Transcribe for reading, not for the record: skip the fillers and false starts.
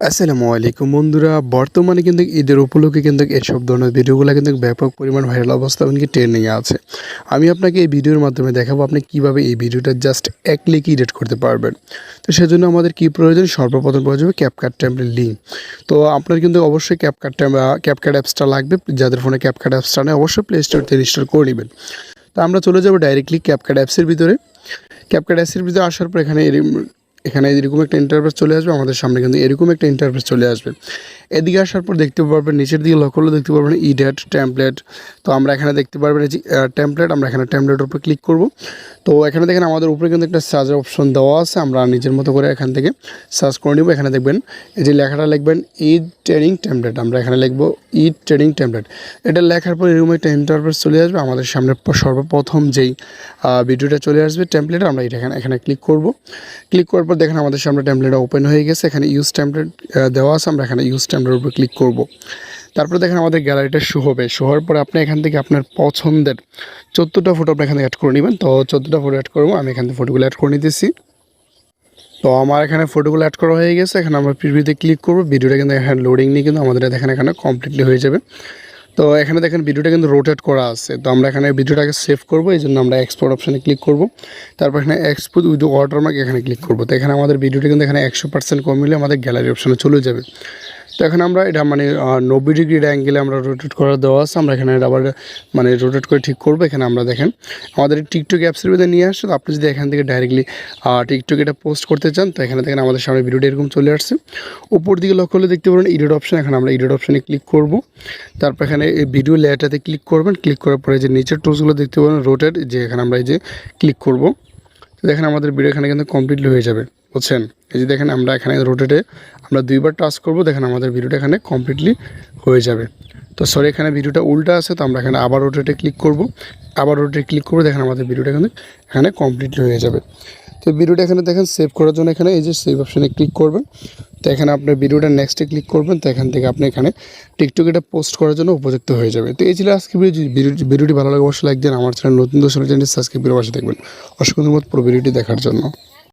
আসসালামু আলাইকুম বন্ধুরা, বর্তমানে কিন্তু ঈদের উপলক্ষে কিন্তু এসব ধরনের ভিডিওগুলো কিন্তু ব্যাপক পরিমাণ ভাইরাল অবস্থা এমনকি ট্রেন্ডিংয়ে আছে। আমি আপনাকে এই ভিডিওর মাধ্যমে দেখাবো আপনি কিভাবে এই ভিডিওটা জাস্ট এক ক্লিকে এডিট করতে পারবেন। তো সেজন্য আমাদের কি প্রয়োজন, সর্বপ্রথম প্রয়োজন হবে ক্যাপকাট টেমপ্লেট লিঙ্ক। তো আপনার কিন্তু অবশ্যই ক্যাপকাট অ্যাপসটা লাগবে। যাদের ফোনে ক্যাপকাট অ্যাপসটা নেই অবশ্যই প্লে স্টোর থেকে ইনস্টল করে নেবেন। তো আমরা চলে যাবো ডাইরেক্টলি ক্যাপকাট অ্যাপসের ভিতরে। ক্যাপকাট অ্যাপসের ভিতরে আসার পর এখানে এরকম একটা ইন্টারফেস চলে আসবে। আমাদের সামনে কিন্তু এরকম একটা ইন্টারফেস চলে আসবে। এদিকে আসার পর দেখতে পারবেন নিচের দিকে লক্ষ্য করলে দেখতে পারবেন ইডেট টেমপ্লেট। তো আমরা এখানে দেখতে পারবেন এই যে টেমপ্লেট, আমরা এখানে টেমপ্লেটের উপর ক্লিক করব। তো এখানে দেখেন আমাদের উপরে কিন্তু একটা সার্চের অপশন দেওয়া আছে। আমরা নিজের মতো করে এখান থেকে সার্চ করে নেব। এখানে দেখবেন এই যে লেখাটা লিখবেন ঈদ ট্রেনিং টেমপ্লেট। আমরা এখানে লিখব ঈদ ট্রেনিং টেমপ্লেট। এটা লেখার পর এরকম একটা ইন্টারফেস চলে আসবে। আমাদের সামনে সর্বপ্রথম যেই ভিডিওটা চলে আসবে টেমপ্লেট, আমরা এটা এখানে ক্লিক করব। ক্লিক করার পর দেখেন আমাদের সামনে টেমপ্লেটটা ওপেন হয়ে গেছে। এখানে ইউজ টেমপ্লেট দেওয়া আছে। আমরা এখানে ইউজ টেমপ্লেটের উপর ক্লিক করব। তারপর দেখেন আমাদের গ্যালারিটা শো হবে। শো হওয়ার পরে আপনি এখান থেকে আপনার পছন্দের 14টা ফটো আপনি এখানে অ্যাড করে নেবেন। তো 14টা ফটো অ্যাড করবো। আমি এখান থেকে ফটোগুলো অ্যাড করে নিতেছি। তো আমার এখানে ফটোগুলো অ্যাড করা হয়ে গেছে। এখানে আমরা প্রিভিউতে ক্লিক করব। ভিডিওটা কিন্তু এখানে লোডিং নিয়ে কিন্তু আমাদের দেখেন এখানে কমপ্লিটলি হয়ে যাবে। তো এখানে দেখেন ভিডিওটা কিন্তু রোটেট করা আছে। তো আমরা এখানে ভিডিওটাকে সেভ করব, এই জন্য আমরা এক্সপোর্ট অপশানে ক্লিক করব। তারপর এখানে এক্সপোর্ট উইথ ওয়াটারমার্ক এখানে ক্লিক করব। তো এখানে আমাদের ভিডিওটা কিন্তু এখানে 100% কমিলে আমাদের গ্যালারি অপশানে চলে যাবে। তো এখন আমরা এটা 90 ডিগ্রি অ্যাঙ্গেলে আমরা রোটেট করা দেওয়া আছে। আমরা এখানে আবার রোটেট করে ঠিক করবো। এখানে আমরা দেখেন আমাদের টিকটক অ্যাপসের ভিতরে নিয়ে আসছে। তো আপনি যদি এখান থেকে ডাইরেক্টলি টিকটক এটা পোস্ট করতে চান, তো এখানে দেখেন আমাদের সামনে ভিডিওটা এরকম চলে আসছে। উপর দিকে লক্ষ্য করলে দেখতে পারেন এডিট অপশান। এখানে আমরা এডিট অপশানে ক্লিক করব। তারপর এখানে এই ভিডিও লেয়ারটাতে ক্লিক করবেন। ক্লিক করার পরে যে নিচের টুলসগুলো দেখতে পাবেন রোটেট, যে এখানে আমরা এই যে ক্লিক করব। তো দেখেন আমাদের ভিডিও এখানে কিন্তু কমপ্লিটলি হয়ে যাবে, বুঝছেন। এই যে দেখেন আমরা এখানে রোটেটে আমরা 2বার টাচ করব। দেখেন আমাদের ভিডিওটা এখানে কমপ্লিটলি হয়ে যাবে। তো সরি, এখানে ভিডিওটা উল্টা আছে। তো আমরা এখানে আবার রোটেটে ক্লিক করব। আবার রোটেটে ক্লিক করব। দেখেন আমাদের ভিডিওটা কিন্তু এখানে কমপ্লিটলি হয়ে যাবে। তো ভিডিওটা এখানে দেখেন সেভ করার জন্য এখানে এই যে সেভ অপশানে ক্লিক করবেন। তো এখানে আপনার ভিডিওটা নেক্সটে ক্লিক করবেন। তো এখান থেকে আপনি এখানে টিকটক এটা পোস্ট করার জন্য উপযুক্ত হয়ে যাবে। তো এই ছিল আজকে ভিডিওটি ভালো লাগে অবশ্যই লাইক দিন। আমার চ্যানেল নতুন দর্শক চ্যানেল সাবস্ক্রাইব করে পাশে দেখবেন। অসংখ্য ধন্যবাদ পুরো ভিডিওটি দেখার জন্য।